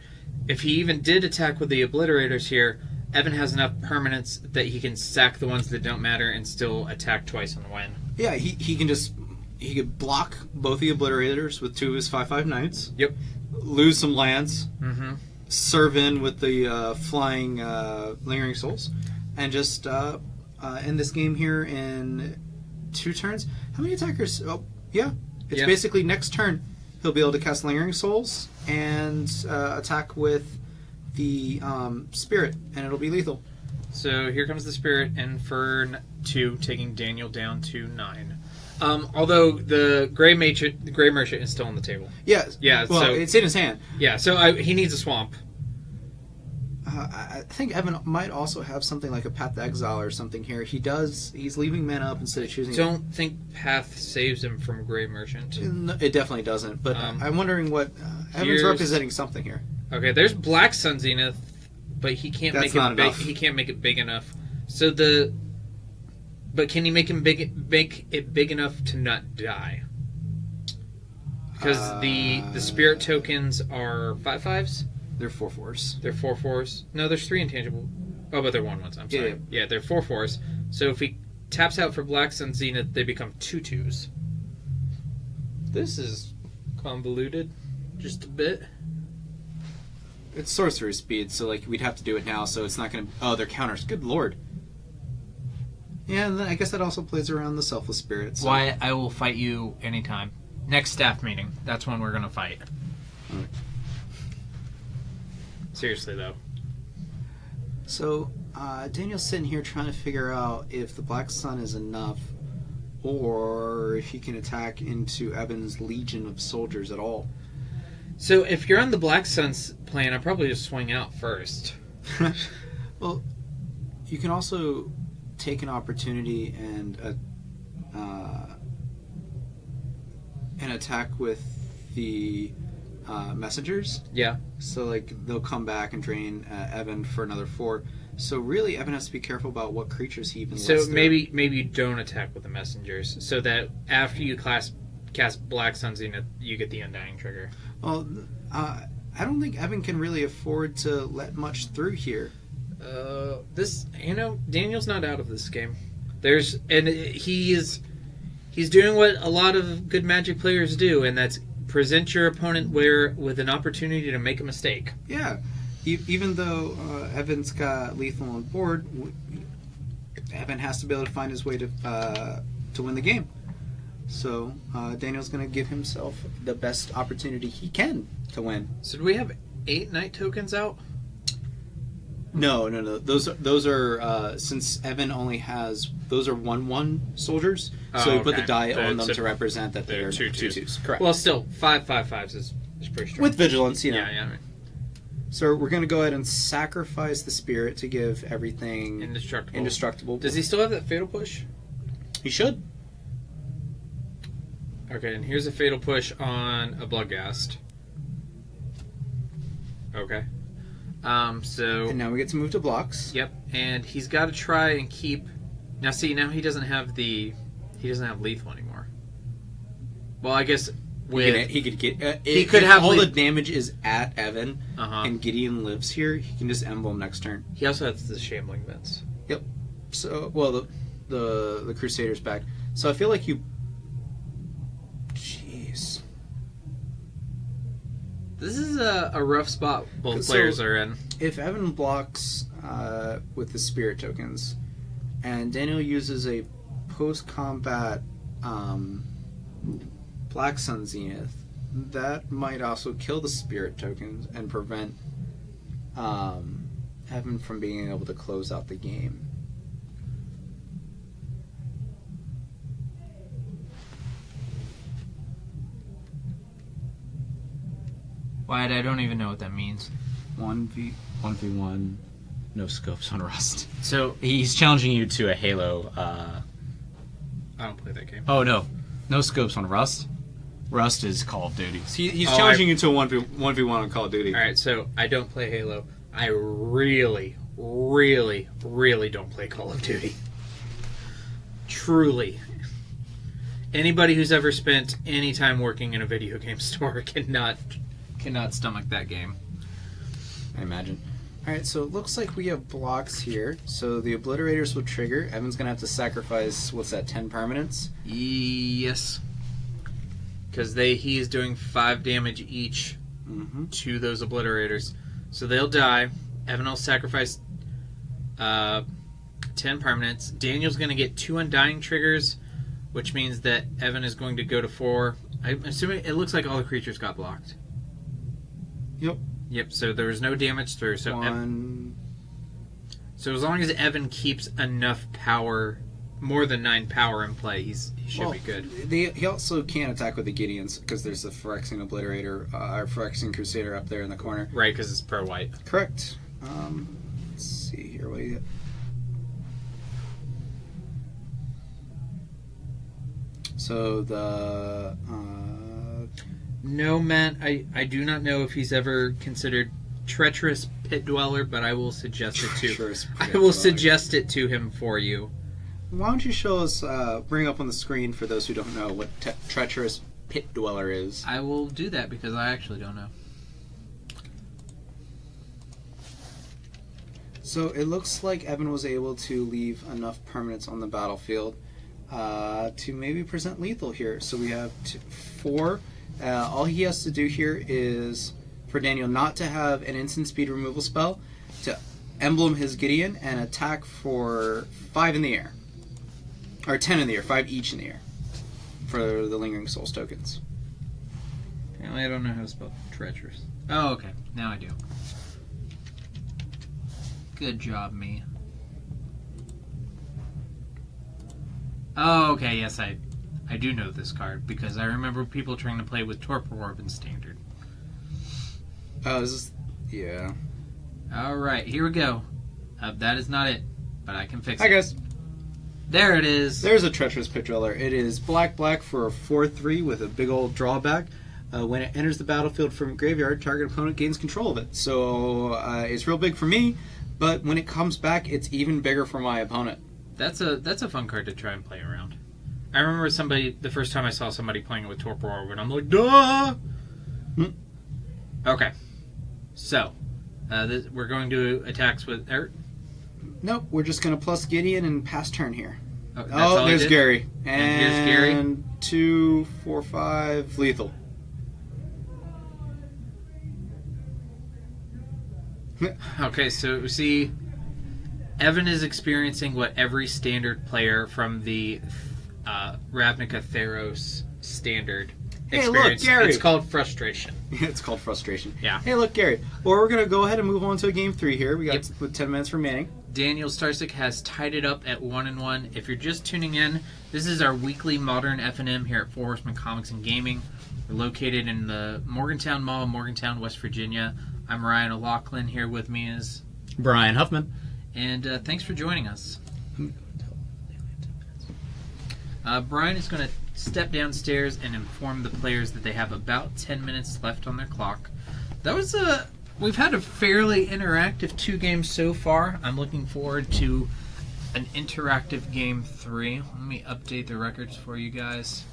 if he even did attack with the obliterators here, Evan has enough permanents that he can sack the ones that don't matter and still attack twice on the win. Yeah, he can just... He could block both the obliterators with 2 of his 5/5 knights. Yep. Lose some lands. Mm-hmm. Serve in with the flying Lingering Souls. And just end this game here in 2 turns. How many attackers? Oh, yeah. It's basically next turn he'll be able to cast Lingering Souls and attack with the Spirit, and it'll be lethal. So here comes the Spirit, and for 2, taking Daniel down to 9. Although the Gray Merchant is still on the table. Yeah. Well, so, it's in his hand. Yeah, so he needs a swamp. I think Evan might also have something like a Path to Exile or something here. He's leaving mana up instead of choosing... Don't think Path saves him from Gray Merchant. It definitely doesn't, but I'm wondering what... Evan's representing something here. Okay, there's Black Sun Zenith, but he can't make it big. He can't make it big enough. So but can he make it big enough to not die? Because the Spirit tokens are 5/5s. They're 4/4s. They're 4/4s. No, there's 3 intangible. Oh, but they're 1/1s. I'm sorry. Yeah, they're 4/4s. So if he taps out for Black Sun Zenith, they become 2/2s. This is convoluted, just a bit. It's sorcery speed, so we'd have to do it now. So it's not going to. Oh, they're counters. Good lord. Yeah, and then I guess that also plays around the Selfless Spirit. So. Why I will fight you anytime. Next staff meeting. That's when we're going to fight. Right. Seriously, though. So, Daniel's sitting here trying to figure out if the Black Sun is enough or if he can attack into Evan's Legion of Soldiers at all. So, if you're on the Black Sun's plan, I'd probably just swing out first. Well, you can also take an opportunity and attack with the messengers. Yeah. So they'll come back and drain Evan for another 4. So really, Evan has to be careful about what creatures he even. So maybe you don't attack with the messengers, so that after you cast Black Sun Zenith, you get the Undying trigger. Well, I don't think Evan can really afford to let much through here. Daniel's not out of this game. He's doing what a lot of good Magic players do, and that's present your opponent with an opportunity to make a mistake. Yeah, even though Evan's got lethal on board, Evan has to be able to find his way to win the game. So Daniel's going to give himself the best opportunity he can to win. So do we have 8 Knight tokens out? No. Those are since Evan only has those are 1/1 soldiers. So we put the die on them to represent that they're 2/2s. Correct. Well, still 5/5s is It's pretty strong. With vigilance, you know. Yeah, yeah. So we're going to go ahead and sacrifice the spirit to give everything Indestructible. Does he still have that fatal push? He should. Okay, and here's a fatal push on a Bloodghast. Okay. So. And now we get to move to blocks. Yep, and he's got to try and keep. Now, see, now he doesn't have the. He doesn't have lethal anymore. Well, I guess with He could get. he could have all the damage is at Evan, Uh-huh. and Gideon lives here. He can just emblem next turn. He also has the Shambling Vents. Yep. So well, the Crusader's back. So I feel like you. Jeez. This is a rough spot both So- players are in. If Evan blocks with the spirit tokens, and Daniel uses a post-combat Black Sun Zenith, that might also kill the spirit tokens and prevent Evan from being able to close out the game. Wyatt, I don't even know what that means. 1v1, no scopes on Rust. So He's challenging you to a Halo. I don't play that game. Oh no scopes on Rust. Rust is Call of Duty. He's Oh, challenging you to a 1v1 on Call of Duty. All right, so I don't play Halo. I really, really, really don't play Call of Duty. Truly. Anybody who's ever spent any time working in a video game store cannot stomach that game. I imagine. Alright, so it looks like we have blocks here. So the Obliterators will trigger. Evan's going to have to sacrifice, 10 permanents? Yes. Because he is doing 5 damage each to those Obliterators. So they'll die. Evan will sacrifice 10 permanents. Daniel's going to get 2 Undying triggers, which means that Evan is going to go to 4. I'm assuming it looks like all the creatures got blocked. Yep, so there was no damage through. So so as long as Evan keeps enough power, more than 9 power in play, he should be good. He also can't attack with the Gideons because there's the Phyrexian Obliterator, or Phyrexian Crusader up there in the corner. Right, because it's pro-white. Correct. Let's see here. What do you get? So the No, Matt, I do not know if he's ever considered Treacherous Pit Dweller, but I will suggest it to Treacherous Pit I will Dweller. suggest it to him for you. Why don't you show us, bring up on the screen for those who don't know what Treacherous Pit Dweller is? I will do that because I actually don't know. So it looks like Evan was able to leave enough permanents on the battlefield to maybe present lethal here. So we have 4. All he has to do here is for Daniel not to have an instant speed removal spell, to emblem his Gideon and attack for 5 in the air. Or 10 in the air, 5 each in the air. For the Lingering Souls tokens. Apparently I don't know how to spell treacherous. Oh, okay. Now I do. Good job, me. Oh, okay, yes, I do know this card because I remember people trying to play with Torpor Orb in Standard. Oh, is this... Yeah. Alright, here we go. That is not it, but I can fix it. Hi, guys. There it is. There's a Treacherous Pit Dweller. It is black for a 4/3 with a big old drawback. When it enters the battlefield from graveyard, target opponent gains control of it. So it's real big for me, but when it comes back, it's even bigger for my opponent. That's a fun card to try and play around. I remember the first time I saw somebody playing it with Torpor Orb, and I'm like, duh! Okay. So, we're going to attacks with... Nope, we're just going to plus Gideon and pass turn here. Oh, that's all I there's did? Gary. And here's Gary. And 2, 4, 5, lethal. Okay, so see, Evan is experiencing what every standard player from the Ravnica Theros standard Hey, look, experience. Gary. It's called frustration. It's called frustration. Yeah. Hey, look, Gary. Well, we're going to go ahead and move on to game 3 here. We got Yep. with 10 minutes remaining. Daniel Starsick has tied it up at 1-1. If you're just tuning in, this is our weekly modern F&M here at Four Horsemen Comics and Gaming. We're located in the Morgantown Mall, Morgantown, West Virginia. I'm Ryan O'Loughlin. Here with me is Brian Huffman. And thanks for joining us. Brian is going to step downstairs and inform the players that they have about 10 minutes left on their clock. That was we've had a fairly interactive 2 games so far. I'm looking forward to an interactive game 3. Let me update the records for you guys.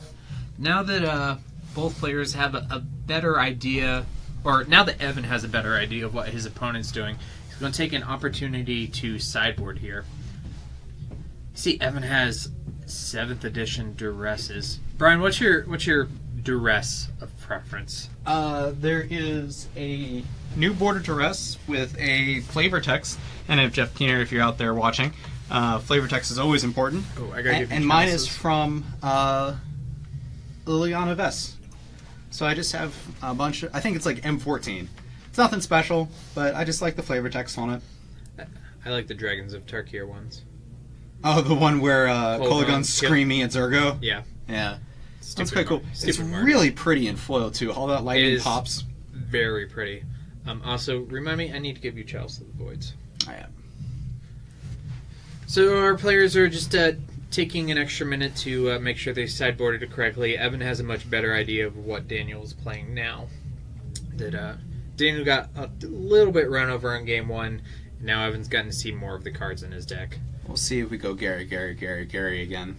Now that both players have a better idea, or now that Evan has a better idea of what his opponent's doing, he's going to take an opportunity to sideboard here. See, Evan has 7th edition duresses. Brian, what's your duress of preference? There is a new border duress with a flavor text, and if Jeff Keener, if you're out there watching, flavor text is always important. Oh, I gotta give you and mine chances. is from Liliana Vess. So I just have a bunch of, I think it's like M14. It's nothing special, but I just like the flavor text on it. I like the Dragons of Tarkir ones. Oh, the one where Kolaghan's Kolaghan's screaming at Zergo? Yeah. Yeah. That's Stupid quite cool. mark. It's Stupid mark. really pretty in foil, too. All that It lightning is pops. very pretty. Also, remind me, I need to give you Chalice of the Voids. Oh, yeah. So our players are just taking an extra minute to make sure they sideboarded it correctly. Evan has a much better idea of what Daniel is playing now. That Daniel got a little bit run over in game 1. Now Evan's gotten to see more of the cards in his deck. We'll see if we go Gary again.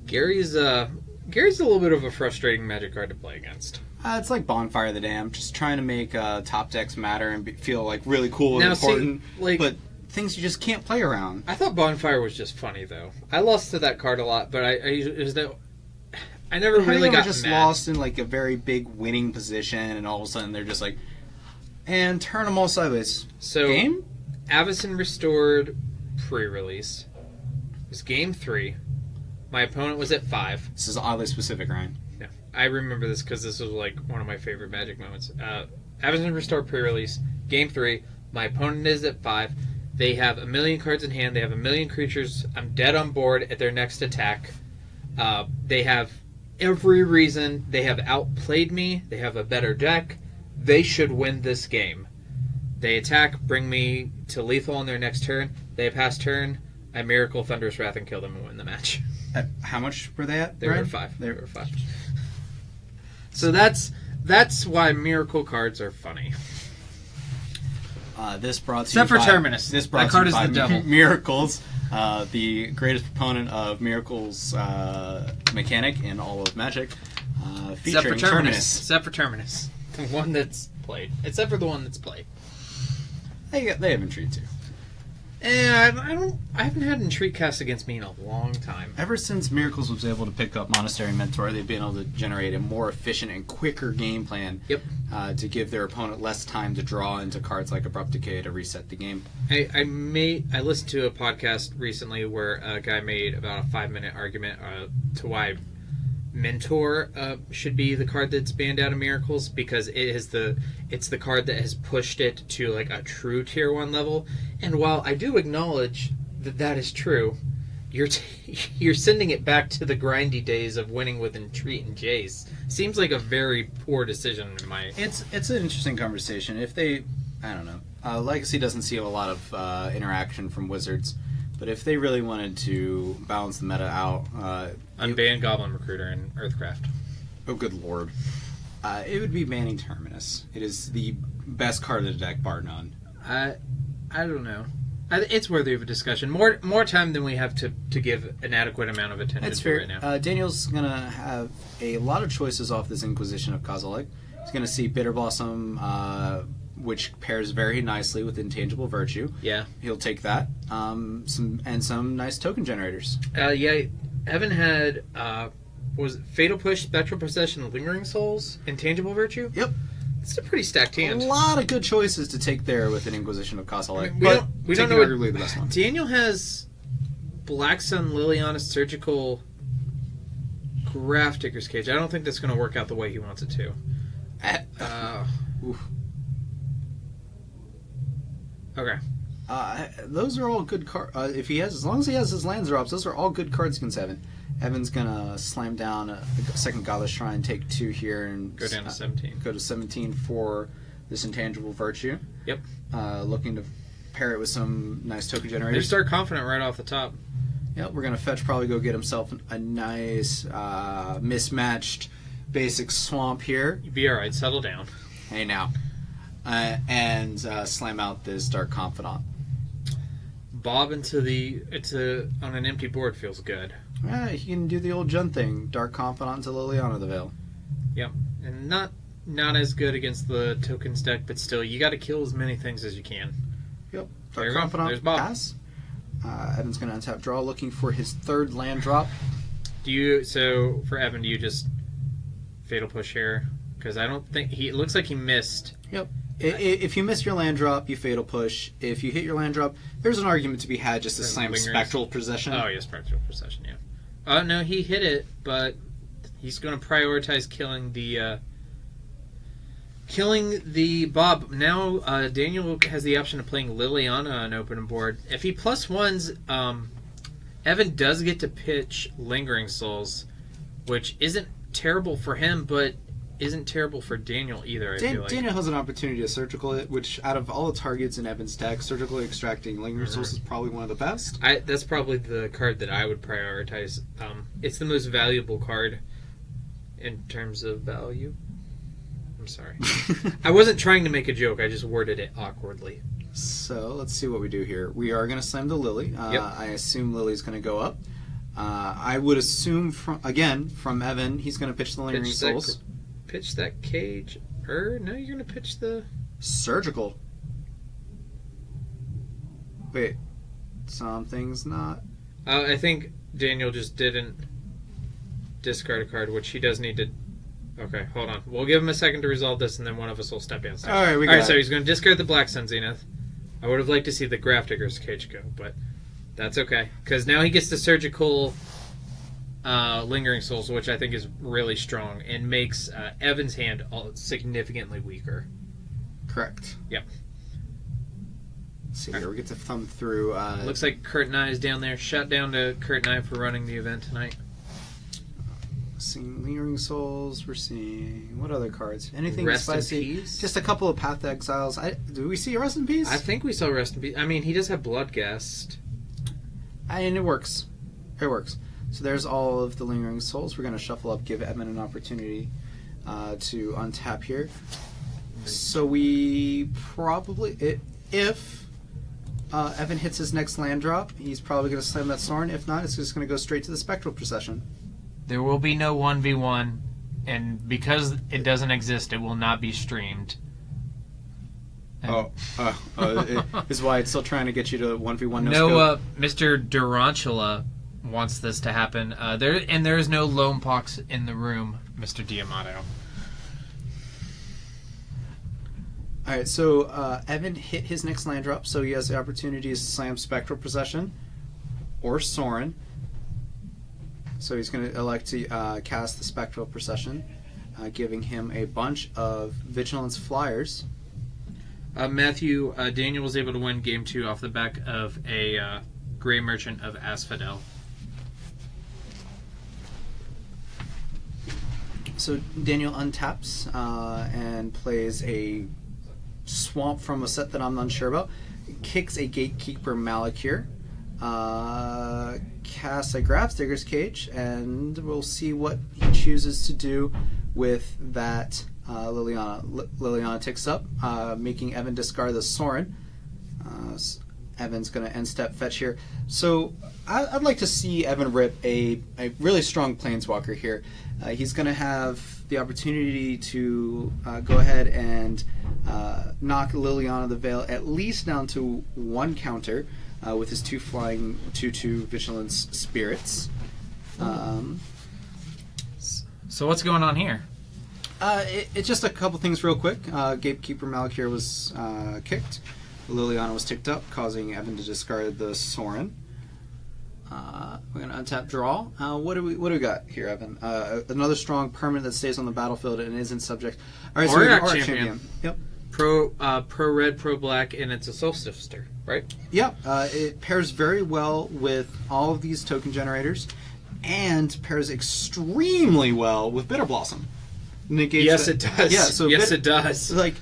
Gary's a little bit of a frustrating Magic card to play against. It's like Bonfire of the Damned, just trying to make top decks matter and feel like really cool and Now, see, important, like- but things you just can't play around. I thought Bonfire was just funny though. I lost to that card a lot, but I never really got just mad. lost in like a very big winning position, and all of a sudden they're just like, and turn them all sideways. So Game? Avacyn Restored pre-release. It was game 3. My opponent was at 5. This is oddly specific, Ryan. Yeah, I remember this because this was like one of my favorite Magic moments. Avacyn Restored pre-release, game 3. My opponent is at 5. They have 1,000,000 cards in hand. They have 1,000,000 creatures. I'm dead on board at their next attack. They have every reason. They have outplayed me. They have a better deck. They should win this game. They attack, bring me to lethal on their next turn. They pass turn. I Miracle Thunderous Wrath and kill them and win the match. How much were they at? They Ryan? were 5. They were 5. So that's why Miracle cards are funny. This brought to Except you for by, Terminus. This brought That card to you is by the devil. Miracles, the greatest proponent of Miracles mechanic in all of Magic, Except for featuring Terminus. Except for Terminus. The one that's played. Except for the one that's played. They have Intrigue too. I haven't had Entreat cast against me in a long time. Ever since Miracles was able to pick up Monastery and Mentor, they've been able to generate a more efficient and quicker game plan. Yep. To give their opponent less time to draw into cards like Abrupt Decay to reset the game. I listened to a podcast recently where a guy made about a 5-minute argument to why Mentor should be the card that's banned out of Miracles, because it's the card that has pushed it to like a true tier 1 level. And while I do acknowledge that is true, you're sending it back to the grindy days of winning with Entreat and Jace. Seems like a very poor decision in my. It's an interesting conversation. If they, I don't know, Legacy doesn't see a lot of interaction from Wizards, but if they really wanted to balance the meta out, Unban Goblin Recruiter and Earthcraft. oh good lord, it would be banning Terminus. It is the best card of the deck, bar none. I don't know. It's worthy of a discussion. More time than we have to give an adequate amount of attention That's to fair. right now. Daniel's gonna have a lot of choices off this Inquisition of Kozilek. He's gonna see Bitter Blossom, which pairs very nicely with Intangible Virtue. Yeah. He'll take that. Some nice token generators. Yeah. Evan had was it Fatal Push, Spectral Possession, Lingering Souls, Intangible Virtue. Yep. It's a pretty stacked A hand. lot of good choices to take there with an Inquisition of Kozilek. I mean, but we don't taking know arguably the best one. Daniel has Black Sun, Liliana, Surgical, Graph Digger's Cage. I don't think that's going to work out the way he wants it to. Oof. Okay. Those are all good cards. As long as he has his lands drops, those are all good cards against Evan. Evan's gonna slam down a second Godless Shrine, take 2 here, and Go down to 17. Go to 17 for this Intangible Virtue. Yep. Looking to pair it with some nice token They generators. start confident right off the top. Yep, we're gonna fetch, probably go get himself a nice mismatched basic swamp here. You'd be alright, settle down. Hey now. And slam out this Dark Confidant. Bob on an empty board feels good. You can do the old Jun thing. Dark Confidant to Liliana the Veil. Yep. And not as good against the tokens deck, but still, you got to kill as many things as you can. Yep. There Dark you go. Confidant There's Bob. pass. Evan's going to untap draw, looking for his 3rd land drop. So for Evan, do you just Fatal Push here? Because I don't think it looks like he missed. Yep. If you miss your land drop, you Fatal Push. If you hit your land drop, there's an argument to be had just to slam Lingers. Spectral Possession. Oh, yeah, Spectral Possession, yeah. Oh, no, he hit it, but he's going to prioritize killing the Bob. Now, Daniel has the option of playing Liliana on open board. If he +1s, Evan does get to pitch Lingering Souls, which isn't terrible for him, but isn't terrible for Daniel either, I feel like. Daniel has an opportunity to surgical it, which out of all the targets in Evan's deck, surgically extracting Lingering Souls is probably one of the best. That's probably the card that I would prioritize. It's the most valuable card in terms of value. I'm sorry. I wasn't trying to make a joke. I just worded it awkwardly. So let's see what we do here. We are going to slam the Lily. Yep. I assume Lily's going to go up. I would assume from Evan, he's going to pitch the Lingering Souls. Pitch that cage. No, you're going to pitch the... Surgical. Wait. Something's not... I think Daniel just didn't discard a card, which he does need to... Okay, hold on. We'll give him a second to resolve this, and then one of us will step downstairs. Alright, so he's going to discard the Black Sun Zenith. I would have liked to see the Grafdigger's cage go, but that's okay. Because now he gets the surgical... Lingering Souls, which I think is really strong and makes Evan's hand significantly weaker. Correct. Yep. Let's see here. We get to thumb through. Looks like Kurt and I is down there. Shout down to Kurt and I for running the event tonight. Seeing Lingering Souls. We're seeing what other cards? Anything Rest spicy? in Peace? Just a couple of Path to Exiles. Do we see Rest in Peace? I think we saw Rest in Peace. I mean, he does have Bloodgast. And it works. It works. So there's all of the Lingering Souls. We're going to shuffle up, give Evan an opportunity to untap here. So we probably, if Evan hits his next land drop, he's probably going to slam that Sorin. If not, it's just going to go straight to the Spectral Procession. There will be no 1v1, and because it doesn't exist, it will not be streamed. And Is why it's still trying to get you to 1v1 no No, Mr. Durantula wants this to happen. There is no lone pox in the room, Mr. Diamato. Alright, so Evan hit his next land drop, so he has the opportunity to slam Spectral Possession or Sorin. So he's going to elect to cast the Spectral Procession, giving him a bunch of Vigilance Flyers. Matthew, Daniel was able to win Game 2 off the back of a Grey Merchant of Asphodel. So Daniel untaps and plays a Swamp from a set that I'm unsure about. Kicks a Gatekeeper Malakir. Casts a Grafdigger's Cage, and we'll see what he chooses to do with that Liliana. Liliana ticks up, making Evan discard the Sorin. Evan's going to end step fetch here. So I'd like to see Evan rip a really strong Planeswalker here. He's going to have the opportunity to go ahead and knock Liliana the Veil at least down to 1 counter with his 2 flying 2/2 Vigilance Spirits. So what's going on here? It's just a couple things real quick. Gatekeeper Malakir was kicked. Liliana was ticked up, causing Evan to discard the Sorin. We're going to untap draw. What do we got here, Evan? Another strong permanent that stays on the battlefield and isn't subject. All right, so we got Auric Champion. Yep. Pro red, pro black, and it's a Soul Sifter, right? Yep. It pairs very well with all of these token generators, and pairs extremely well with Bitter Blossom. Yes, it does. Yeah, so yes, it does. Like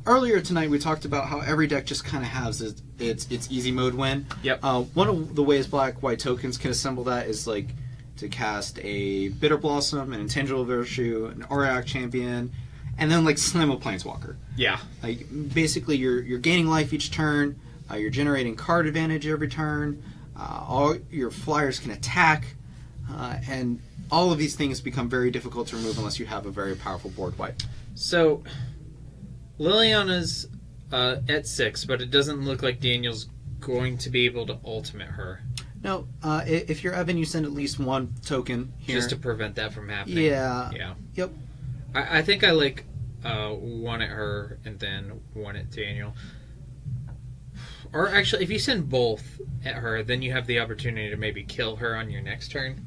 earlier tonight, we talked about how every deck just kind of has its easy mode win. Yep. One of the ways black-white tokens can assemble that is like to cast a Bitter Blossom, an Intangible Virtue, an Auric Champion, and then like slam a Planeswalker. Yeah. Like basically, you're gaining life each turn. You're generating card advantage every turn. All your flyers can attack, and all of these things become very difficult to remove unless you have a very powerful board wipe. So, Liliana's at 6, but it doesn't look like Daniel's going to be able to ultimate her. No, if you're Evan, you send at least one token here. Just to prevent that from happening. Yeah. Yeah. Yep. I think I like one at her and then one at Daniel. Or actually, if you send both at her, then you have the opportunity to maybe kill her on your next turn.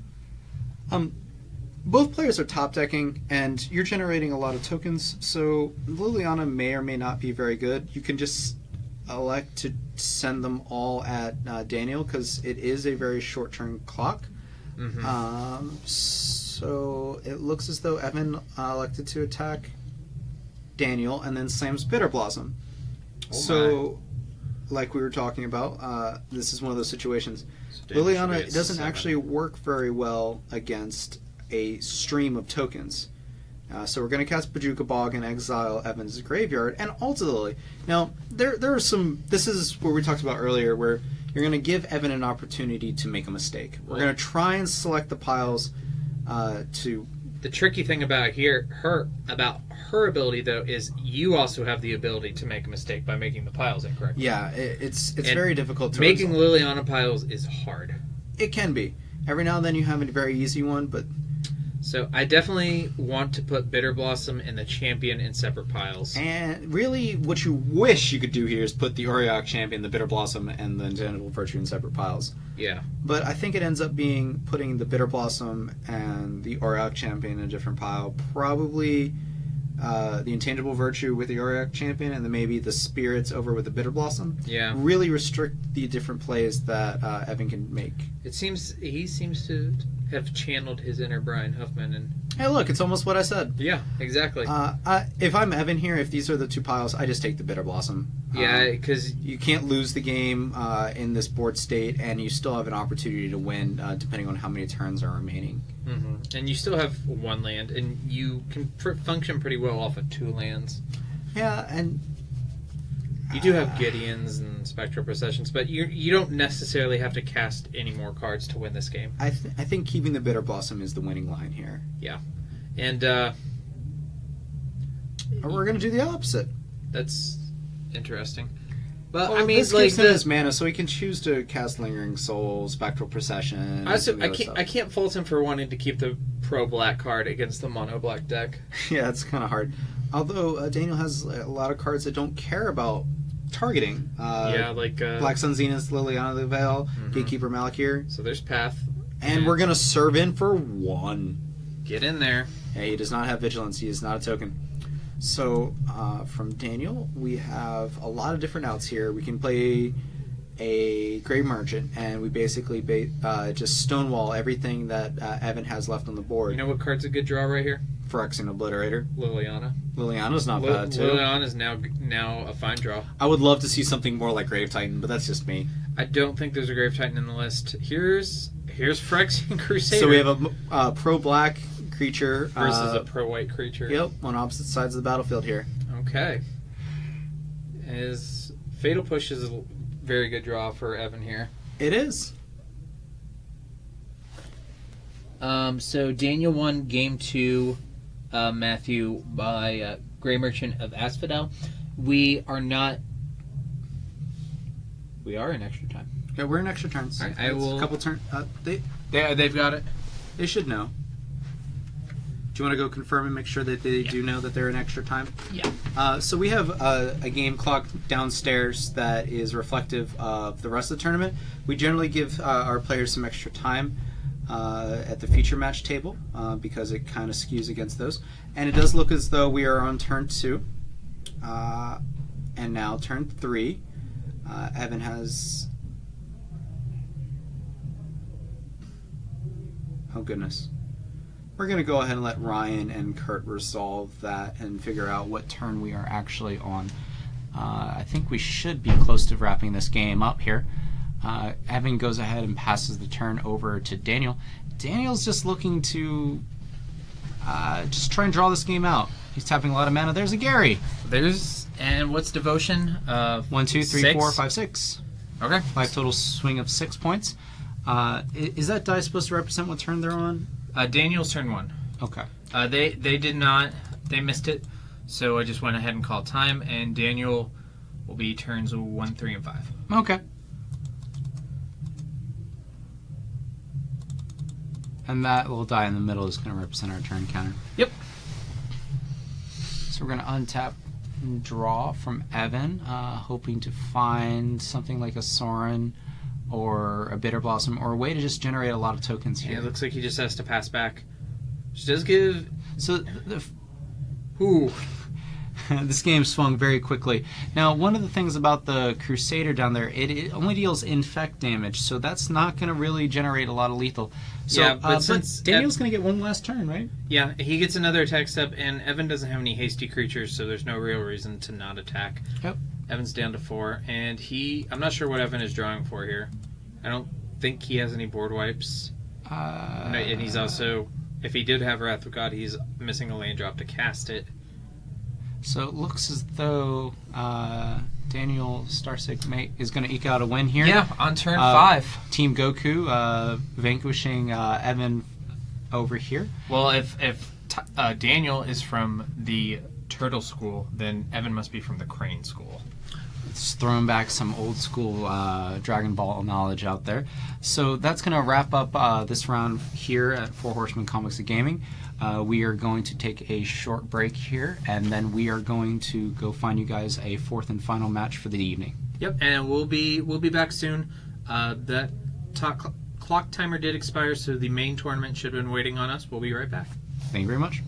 Both players are top decking, and you're generating a lot of tokens, so Liliana may or may not be very good. You can just elect to send them all at Daniel, because it is a very short turn clock. Mm-hmm. So it looks as though Evan elected to attack Daniel, and then slams Bitter Blossom. So, like we were talking about, this is one of those situations. So Liliana doesn't actually work very well against a stream of tokens. So we're going to cast Bojuka Bog and exile Evan's graveyard, and ultimately, now there are some. This is where we talked about earlier, where you're going to give Evan an opportunity to make a mistake. We're going to try and select the piles to. The tricky thing about her ability though is you also have the ability to make a mistake by making the piles incorrect. Yeah, it's very difficult to making resolve. Liliana piles is hard. It can be. Every now and then you have a very easy one, but so I definitely want to put Bitter Blossom and the Champion in separate piles. and really what you wish you could do here is put the Auric Champion, the Bitter Blossom, and the Intangible Virtue in separate piles. Yeah. But I think it ends up being putting the Bitter Blossom and the Auric Champion in a different pile. Probably the Intangible Virtue with the Auric Champion, and then maybe the Spirits over with the Bitter Blossom. Yeah. Really restrict the different plays that Evan can make. He seems to have channeled his inner Brian Huffman, and Hey, look, it's almost what I said. yeah, exactly. If I'm Evan here, if these are the two piles, I just take the Bitter Blossom. Yeah, because You can't lose the game in this board state, and you still have an opportunity to win, depending on how many turns are remaining. and you still have one land, and you can function pretty well off of 2 lands. Yeah, and You do have Gideons and Spectral Processions, but you don't necessarily have to cast any more cards to win this game. I think keeping the Bitter Blossom is the winning line here. Yeah, and Or we're going to do the opposite. that's interesting. But Well, I mean, this like gives him his mana, so he can choose to cast Lingering Soul, Spectral Procession. I can't fault him for wanting to keep the pro black card against the mono black deck. Yeah, it's kind of hard. Although Daniel has a lot of cards that don't care about targeting. Like Black Sun Zenith, Liliana the Veil, Gatekeeper Malakir. So there's Path, And we're going to serve in for 1. get in there. Yeah, he does not have Vigilance. He is not a token. So, from Daniel, we have a lot of different outs here. We can play a Grave Merchant, and we basically just stonewall everything that Evan has left on the board. You know what card's a good draw right here? Phyrexian Obliterator. Liliana. Liliana's not bad, too. Liliana's now a fine draw. I would love to see something more like Grave Titan, but that's just me. I don't think there's a Grave Titan in the list. Here's Phyrexian Crusader. So we have a pro-black creature versus a pro-white creature. Yep, on opposite sides of the battlefield here. Okay. Fatal Push is a very good draw for Evan here. It is. So Daniel won game 2, Matthew, by Grey Merchant of Asphodel. We are in extra time. Yeah, we're in extra turns. All right, It's a couple turns. They've got it. They should know. Do you want to go confirm and make sure that they do know that they're in extra time? Yeah. So we have a game clock downstairs that is reflective of the rest of the tournament. We generally give our players some extra time at the feature match table because it kind of skews against those. And it does look as though we are on turn 2. And now turn 3. Evan has... Oh, goodness. We're going to go ahead and let Ryan and Kurt resolve that and figure out what turn we are actually on. I think we should be close to wrapping this game up here. Evan goes ahead and passes the turn over to Daniel. Daniel's just looking to just try and draw this game out. He's tapping a lot of mana. There's a Gary. And what's devotion? 1, 2, 3, 6? 4, 5, 6. Okay. 5 total swing of 6 points. Is that die supposed to represent what turn they're on? Daniel's turn 1. Okay. They did not. They missed it. So I just went ahead and called time, and Daniel will be turns 1, 3, and 5. Okay. And that little die in the middle is going to represent our turn counter. Yep. So we're going to untap and draw from Evan, hoping to find something like a Sorin or a Bitter Blossom or a way to just generate a lot of tokens here. Yeah, it looks like he just has to pass back. Which does give... So Ooh. this game swung very quickly. Now, one of the things about the Crusader down there, it only deals infect damage, so that's not going to really generate a lot of lethal. So, Yeah, but since Daniel's going to get one last turn, right? Yeah, he gets another attack step, and Evan doesn't have any hasty creatures, so there's no real reason to not attack. Yep. Evan's down to 4, and I'm not sure what Evan is drawing for here. I don't think he has any board wipes. And he's also, if he did have Wrath of God, he's missing a land drop to cast it. So it looks as though Daniel Starsick is going to eke out a win here. Yeah, on turn 5. Team Goku vanquishing Evan over here. Well, if Daniel is from the Turtle School, then Evan must be from the Crane School. It's throwing back some old school Dragon Ball knowledge out there. So that's going to wrap up this round here at Four Horsemen Comics and Gaming. We are going to take a short break here, and then we are going to go find you guys a fourth and final match for the evening. Yep, and we'll be back soon. That clock timer did expire, so the main tournament should have been waiting on us. We'll be right back. Thank you very much.